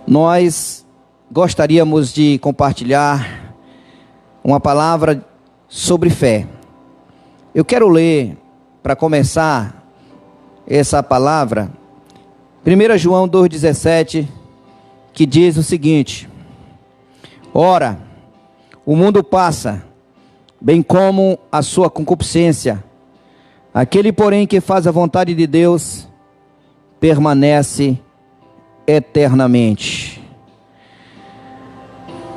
Nós gostaríamos de compartilhar uma palavra sobre fé. Eu quero ler, para começar essa palavra, 1 João 2,17, que diz o seguinte: Ora, o mundo passa, bem como a sua concupiscência. Aquele, porém, que faz a vontade de Deus, permanece eternamente.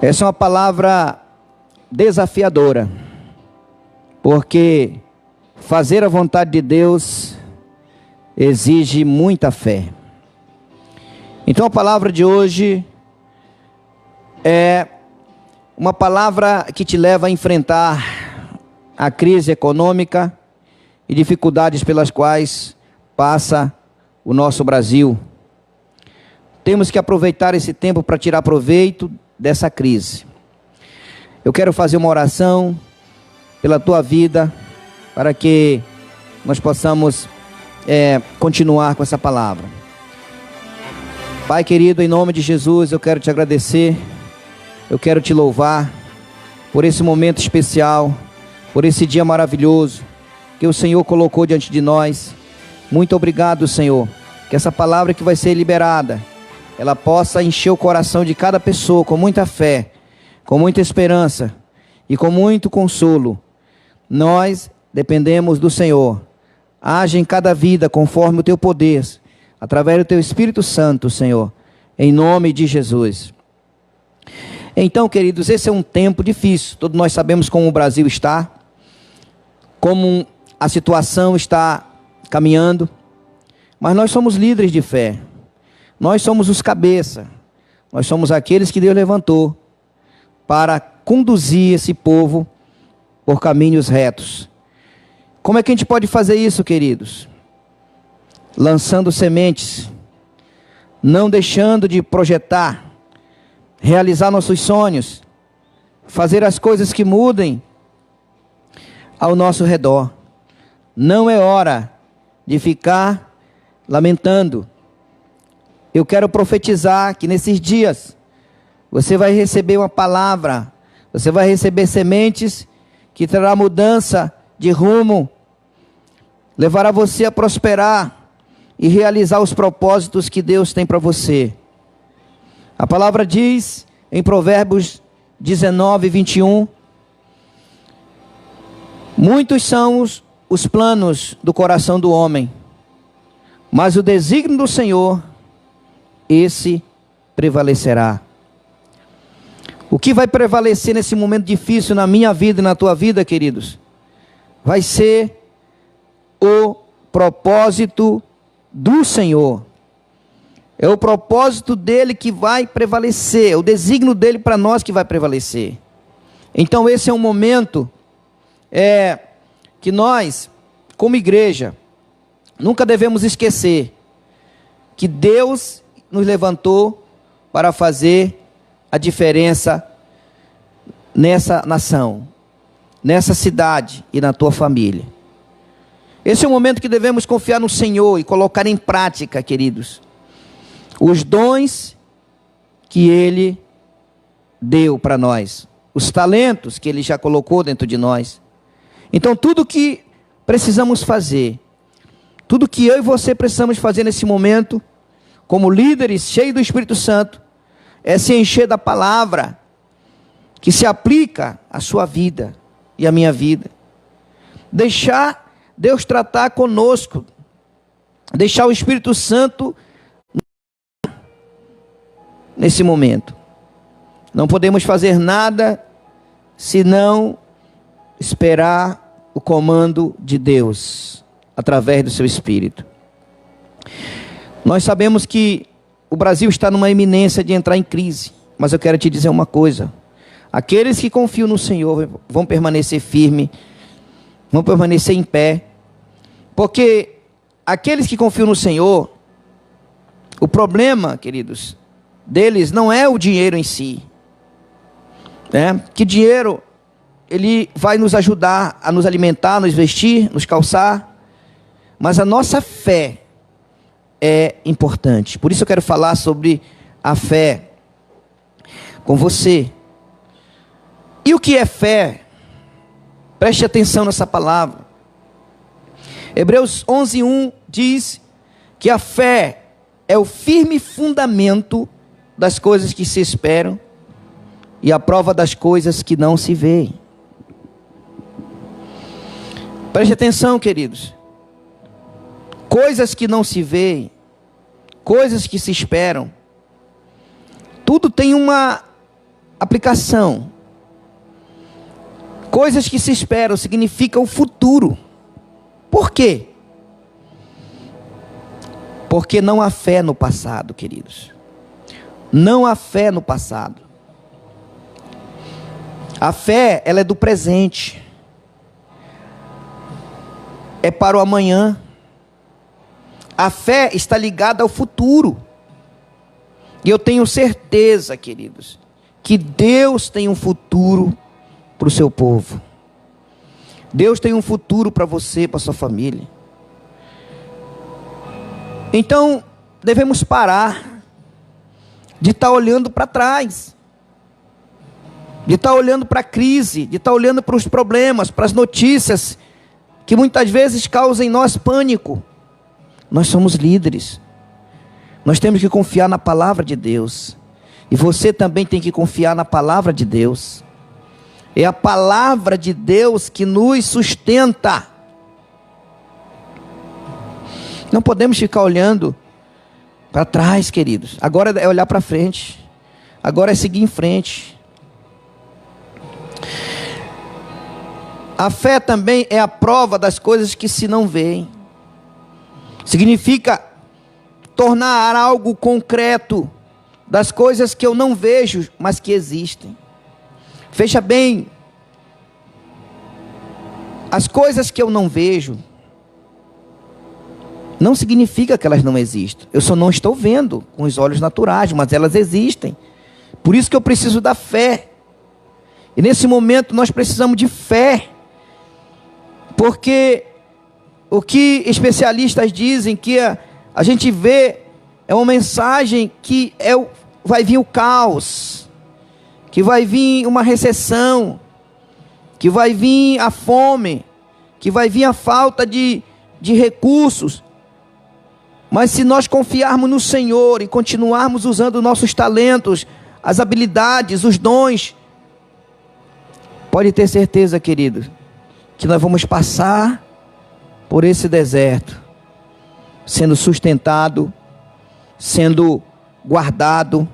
Essa é uma palavra desafiadora, porque fazer a vontade de Deus exige muita fé. Então a palavra de hoje é uma palavra que te leva a enfrentar a crise econômica e dificuldades pelas quais passa o nosso Brasil. Temos que aproveitar esse tempo para tirar proveito dessa crise. Eu quero fazer uma oração pela tua vida, para que nós possamos continuar com essa palavra. Pai querido, em nome de Jesus, eu quero te agradecer, eu quero te louvar por esse momento especial, por esse dia maravilhoso que o Senhor colocou diante de nós. Muito obrigado, Senhor, que essa palavra que vai ser liberada, ela possa encher o coração de cada pessoa com muita fé, com muita esperança e com muito consolo. Nós dependemos do Senhor. Age em cada vida conforme o teu poder, através do teu Espírito Santo, Senhor, em nome de Jesus. Então, queridos, esse é um tempo difícil. Todos nós sabemos como o Brasil está, como a situação está caminhando, mas nós somos líderes de fé. Nós somos os cabeça, nós somos aqueles que Deus levantou para conduzir esse povo por caminhos retos. Como é que a gente pode fazer isso, queridos? Lançando sementes, não deixando de projetar, realizar nossos sonhos, fazer as coisas que mudem ao nosso redor. Não é hora de ficar lamentando. Eu quero profetizar que nesses dias você vai receber uma palavra, você vai receber sementes que trará mudança de rumo, levará você a prosperar e realizar os propósitos que Deus tem para você. A palavra diz em Provérbios 19:21, muitos são os planos do coração do homem, mas o desígnio do Senhor, esse prevalecerá. O que vai prevalecer nesse momento difícil na minha vida e na tua vida, queridos, vai ser o propósito do Senhor. É o propósito dele que vai prevalecer, é o desígnio dele para nós que vai prevalecer. Então esse é um momento que nós, como igreja, nunca devemos esquecer que Deus nos levantou para fazer a diferença nessa nação, nessa cidade e na tua família. Esse é o momento que devemos confiar no Senhor e colocar em prática, queridos, os dons que Ele deu para nós, os talentos que Ele já colocou dentro de nós. Então tudo que precisamos fazer, tudo que eu e você precisamos fazer nesse momento, como líderes cheios do Espírito Santo, é se encher da palavra que se aplica à sua vida e à minha vida. Deixar Deus tratar conosco, deixar o Espírito Santo nesse momento. Não podemos fazer nada senão esperar o comando de Deus através do seu Espírito. Nós sabemos que o Brasil está numa iminência de entrar em crise, mas eu quero te dizer uma coisa: aqueles que confiam no Senhor vão permanecer firmes, vão permanecer em pé, porque aqueles que confiam no Senhor, o problema, queridos, deles não é o dinheiro em si, né? Que dinheiro, ele vai nos ajudar a nos alimentar, nos vestir, nos calçar, mas a nossa fé é importante. Por isso eu quero falar sobre a fé com você. E o que é fé? Preste atenção nessa palavra. Hebreus 11:1 diz que a fé é o firme fundamento das coisas que se esperam e a prova das coisas que não se veem. Preste atenção, queridos. Coisas que não se veem, coisas que se esperam, tudo tem uma aplicação. Coisas que se esperam significa o futuro. Por quê? Porque não há fé no passado, queridos. Não há fé no passado. A fé, ela é do presente. É para o amanhã. A fé está ligada ao futuro. E eu tenho certeza, queridos, que Deus tem um futuro para o seu povo. Deus tem um futuro para você, para a sua família. Então, devemos parar de estar olhando para trás, de estar olhando para a crise, de estar olhando para os problemas, para as notícias, que muitas vezes causam em nós pânico. Nós somos líderes. Nós temos que confiar na palavra de Deus. E você também tem que confiar na palavra de Deus. É a palavra de Deus que nos sustenta. Não podemos ficar olhando para trás, queridos. Agora é olhar para frente. Agora é seguir em frente. A fé também é a prova das coisas que se não veem. Significa tornar algo concreto das coisas que eu não vejo, mas que existem. Veja bem, as coisas que eu não vejo, não significa que elas não existam. Eu só não estou vendo com os olhos naturais, mas elas existem. Por isso que eu preciso da fé. E nesse momento nós precisamos de fé. Porque o que especialistas dizem que a gente vê é uma mensagem que vai vir o caos, que vai vir uma recessão, que vai vir a fome, que vai vir a falta de recursos. Mas se nós confiarmos no Senhor e continuarmos usando nossos talentos, as habilidades, os dons, pode ter certeza, querido, que nós vamos passar por esse deserto, sendo sustentado, sendo guardado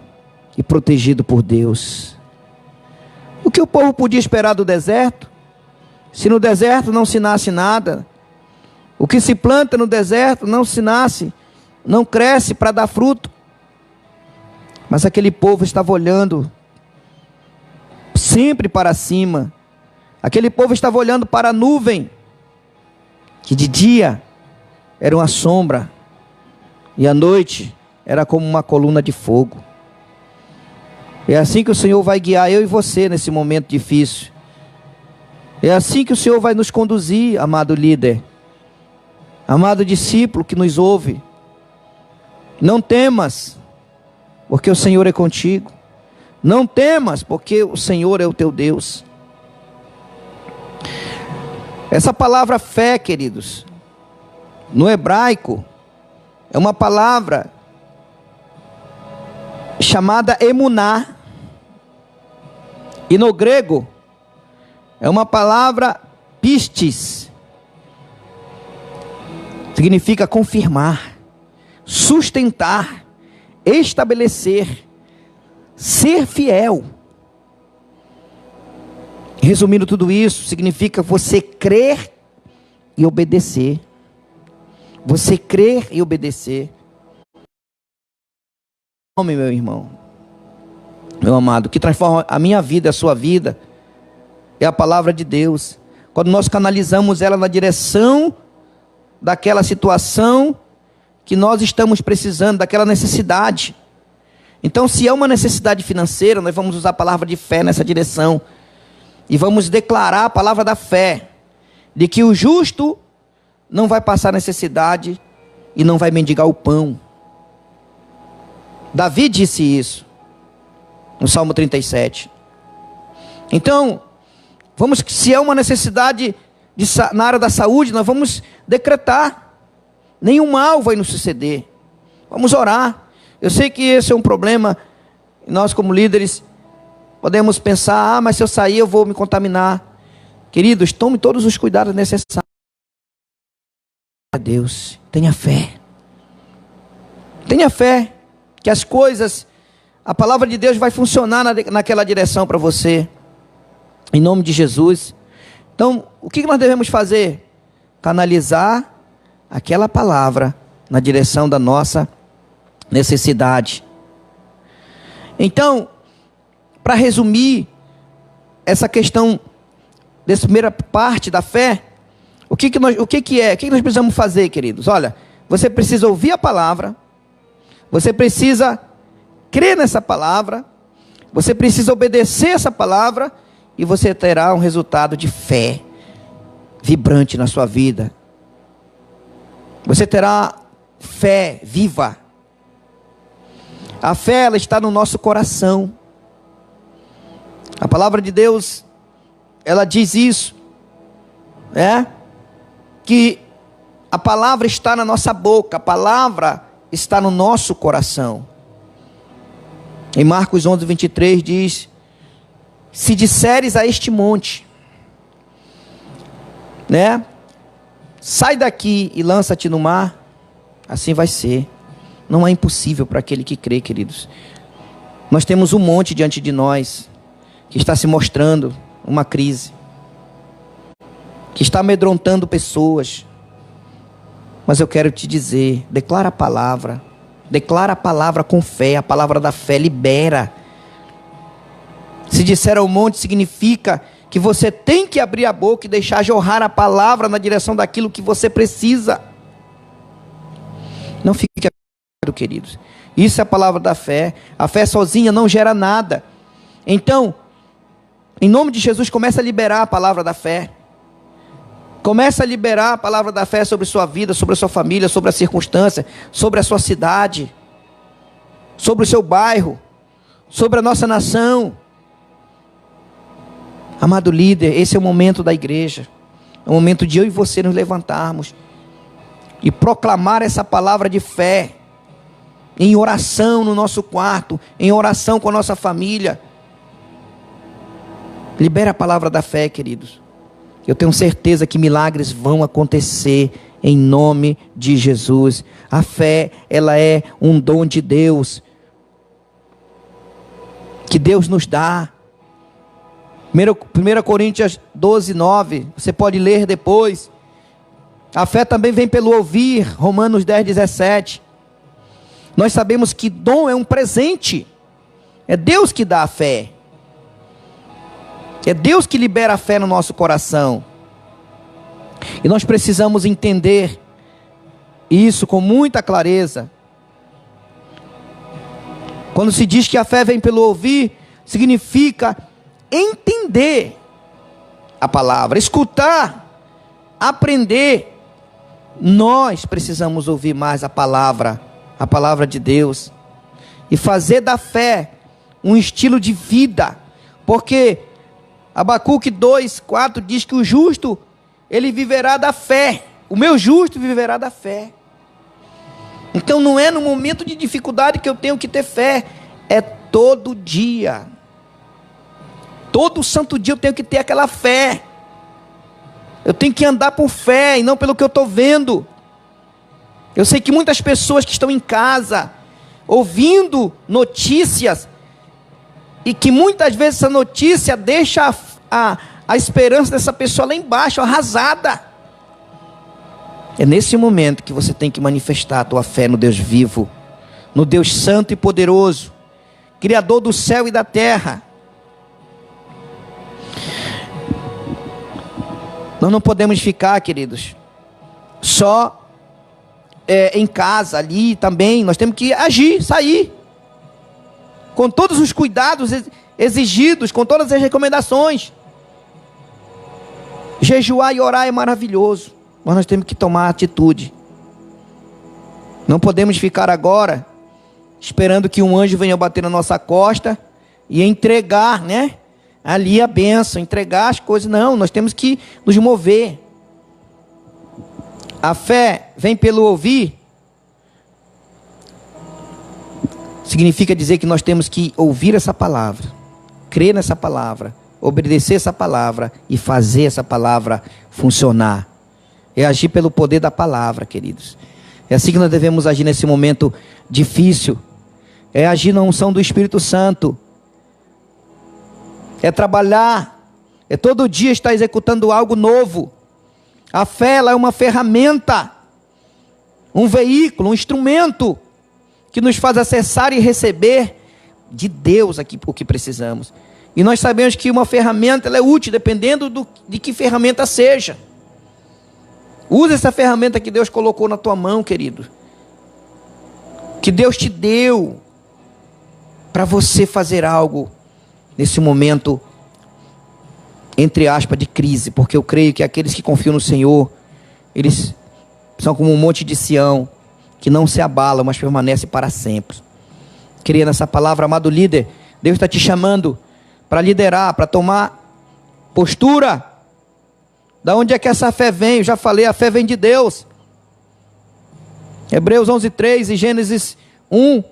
e protegido por Deus. O que o povo podia esperar do deserto? Se no deserto não se nasce nada, o que se planta no deserto não se nasce, não cresce para dar fruto. Mas aquele povo estava olhando sempre para cima. Aquele povo estava olhando para a nuvem, que de dia era uma sombra, e à noite era como uma coluna de fogo. É assim que o Senhor vai guiar eu e você nesse momento difícil. É assim que o Senhor vai nos conduzir, amado líder, amado discípulo que nos ouve. Não temas, porque o Senhor é contigo. Não temas, porque o Senhor é o teu Deus. Essa palavra fé, queridos, no hebraico, é uma palavra chamada emuná. E no grego, é uma palavra pistis. Significa confirmar, sustentar, estabelecer, ser fiel. Resumindo tudo isso, significa você crer e obedecer. Você crer e obedecer. Meu irmão, meu amado, que transforma a minha vida, a sua vida, é a palavra de Deus. Quando nós canalizamos ela na direção daquela situação que nós estamos precisando, daquela necessidade. Então, se é uma necessidade financeira, nós vamos usar a palavra de fé nessa direção. E vamos declarar a palavra da fé, de que o justo não vai passar necessidade e não vai mendigar o pão. Davi disse isso no Salmo 37. Então, se é uma necessidade na área da saúde, nós vamos decretar. Nenhum mal vai nos suceder. Vamos orar. Eu sei que esse é um problema. Nós, como líderes, podemos pensar: mas se eu sair eu vou me contaminar. Queridos, tome todos os cuidados necessários. A Deus, tenha fé. Tenha fé que as coisas, a palavra de Deus vai funcionar naquela direção para você. Em nome de Jesus. Então, o que nós devemos fazer? Canalizar aquela palavra na direção da nossa necessidade. Então, para resumir essa questão dessa primeira parte da fé, o que nós precisamos fazer, queridos? Olha, você precisa ouvir a palavra, você precisa crer nessa palavra, você precisa obedecer essa palavra, e você terá um resultado de fé vibrante na sua vida. Você terá fé viva. A fé, ela está no nosso coração. A palavra de Deus, ela diz isso, que a palavra está na nossa boca, a palavra está no nosso coração. Em Marcos 11, 23 diz: se disseres a este monte, sai daqui e lança-te no mar, assim vai ser. Não é impossível para aquele que crê, queridos. Nós temos um monte diante de nós, que está se mostrando uma crise, que está amedrontando pessoas. Mas eu quero te dizer, declara a palavra com fé, a palavra da fé libera. Se disser ao monte, significa que você tem que abrir a boca e deixar jorrar a palavra na direção daquilo que você precisa. Não fique apegado, queridos. Isso é a palavra da fé. A fé sozinha não gera nada. Então, em nome de Jesus, comece a liberar a palavra da fé. Comece a liberar a palavra da fé sobre sua vida, sobre a sua família, sobre a circunstância, sobre a sua cidade, sobre o seu bairro, sobre a nossa nação. Amado líder, esse é o momento da igreja. É o momento de eu e você nos levantarmos e proclamar essa palavra de fé, em oração no nosso quarto, em oração com a nossa família. Libera a palavra da fé, queridos. Eu tenho certeza que milagres vão acontecer em nome de Jesus. A fé, ela é um dom de Deus, que Deus nos dá. 1 Coríntios 12, 9, você pode ler depois. A fé também vem pelo ouvir, Romanos 10, 17. Nós sabemos que dom é um presente. É Deus que dá a fé. É Deus que libera a fé no nosso coração. E nós precisamos entender isso com muita clareza. Quando se diz que a fé vem pelo ouvir, significa entender a palavra, escutar, aprender. Nós precisamos ouvir mais a palavra de Deus, e fazer da fé um estilo de vida, porque Abacuque 2:4 diz que o justo, ele viverá da fé. O meu justo viverá da fé. Então não é no momento de dificuldade que eu tenho que ter fé, é todo dia. Todo santo dia eu tenho que ter aquela fé. Eu tenho que andar por fé e não pelo que eu estou vendo. Eu sei que muitas pessoas que estão em casa, ouvindo notícias, e que muitas vezes essa notícia deixa a esperança dessa pessoa lá embaixo, arrasada. É nesse momento que você tem que manifestar a tua fé no Deus vivo, no Deus santo e poderoso, Criador do céu e da terra. Nós não podemos ficar, queridos, só em casa, ali também. Nós temos que agir, sair, com todos os cuidados exigidos, com todas as recomendações. Jejuar e orar é maravilhoso, mas nós temos que tomar atitude. Não podemos ficar agora esperando que um anjo venha bater na nossa costa e entregar, né, ali a bênção, entregar as coisas. Não, nós temos que nos mover. A fé vem pelo ouvir. Significa dizer que nós temos que ouvir essa palavra, crer nessa palavra, obedecer essa palavra e fazer essa palavra funcionar. É agir pelo poder da palavra, queridos. É assim que nós devemos agir nesse momento difícil. É agir na unção do Espírito Santo. É trabalhar. É todo dia estar executando algo novo. A fé, ela é uma ferramenta, um veículo, um instrumento que nos faz acessar e receber de Deus aqui o que precisamos. E nós sabemos que uma ferramenta, ela é útil, dependendo de que ferramenta seja. Use essa ferramenta que Deus colocou na tua mão, querido. Que Deus te deu para você fazer algo nesse momento, entre aspas, de crise. Porque eu creio que aqueles que confiam no Senhor, eles são como um monte de Sião, que não se abala, mas permanece para sempre. Queria nessa palavra, amado líder, Deus está te chamando para liderar, para tomar postura. Da onde é que essa fé vem? Eu já falei, a fé vem de Deus. Hebreus 11:3 e Gênesis 1.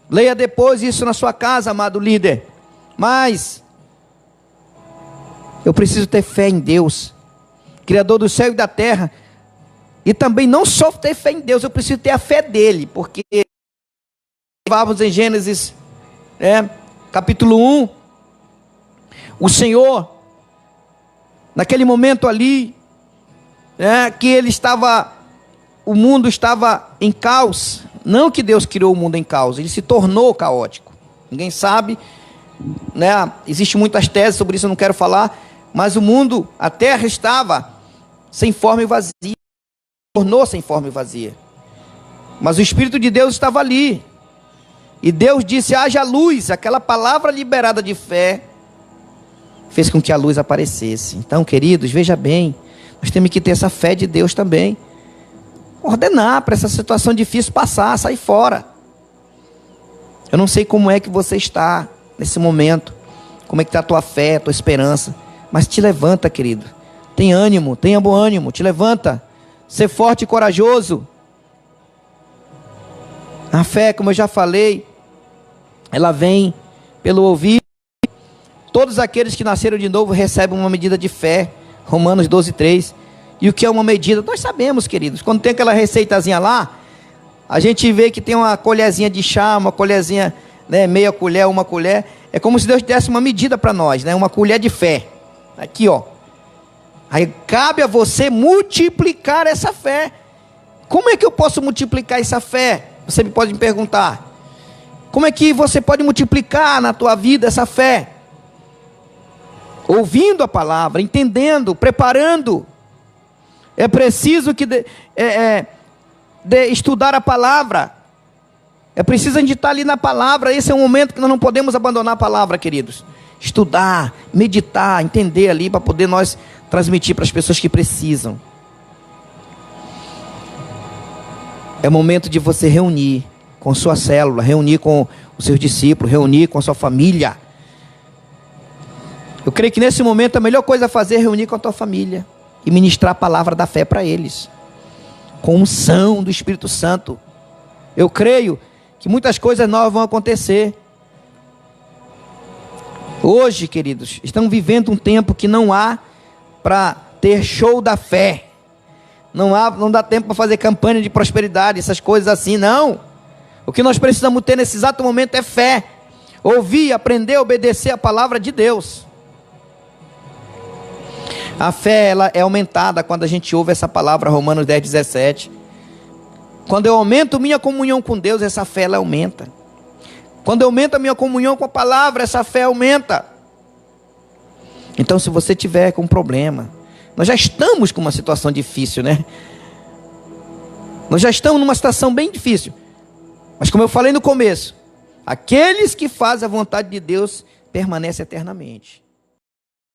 Leia depois isso na sua casa, amado líder. Mas eu preciso ter fé em Deus, Criador do céu e da terra. E também não só ter fé em Deus, eu preciso ter a fé dele. Porque vamos em Gênesis capítulo 1. O Senhor, naquele momento ali, que ele estava, o mundo estava em caos. Não que Deus criou o mundo em caos, ele se tornou caótico. Ninguém sabe, existem muitas teses sobre isso, eu não quero falar. Mas o mundo, a terra estava sem forma e vazia, tornou sem forma e vazia. Mas o Espírito de Deus estava ali. E Deus disse, haja luz. Aquela palavra liberada de fé fez com que a luz aparecesse. Então, queridos, veja bem, nós temos que ter essa fé de Deus também. Ordenar para essa situação difícil passar, sair fora. Eu não sei como é que você está nesse momento, como é que está a tua fé, a tua esperança, mas te levanta, querido. Tem ânimo, tenha bom ânimo, te levanta. Ser forte e corajoso. A fé, como eu já falei, ela vem pelo ouvir. Todos aqueles que nasceram de novo recebem uma medida de fé. Romanos 12:3. E o que é uma medida? Nós sabemos, queridos. Quando tem aquela receitazinha lá, a gente vê que tem uma colherzinha de chá, uma colherzinha, meia colher, uma colher. É como se Deus desse uma medida para nós, uma colher de fé. Aqui, ó. Aí cabe a você multiplicar essa fé. Como é que eu posso multiplicar essa fé? Você pode me perguntar. Como é que você pode multiplicar na tua vida essa fé? Ouvindo a palavra, entendendo, preparando. É preciso que estudar a palavra. É preciso a gente estar ali na palavra. Esse é um momento que nós não podemos abandonar a palavra, queridos. Estudar, meditar, entender ali, para poder nós transmitir para as pessoas que precisam. É momento de você reunir com sua célula, reunir com os seus discípulos, reunir com a sua família. Eu creio que nesse momento a melhor coisa a fazer é reunir com a tua família e ministrar a palavra da fé para eles, com unção do Espírito Santo. Eu creio que muitas coisas novas vão acontecer. Hoje, queridos, estamos vivendo um tempo que não há para ter show da fé. Não dá tempo para fazer campanha de prosperidade, essas coisas assim, não. O que nós precisamos ter nesse exato momento é fé. Ouvir, aprender, obedecer a palavra de Deus. A fé, ela é aumentada quando a gente ouve essa palavra, Romanos 10:17. Quando eu aumento minha comunhão com Deus, essa fé ela aumenta. Quando eu aumento a minha comunhão com a palavra, essa fé aumenta. Então, se você tiver com um problema, nós já estamos com uma situação difícil, Nós já estamos numa situação bem difícil. Mas como eu falei no começo, aqueles que fazem a vontade de Deus permanecem eternamente.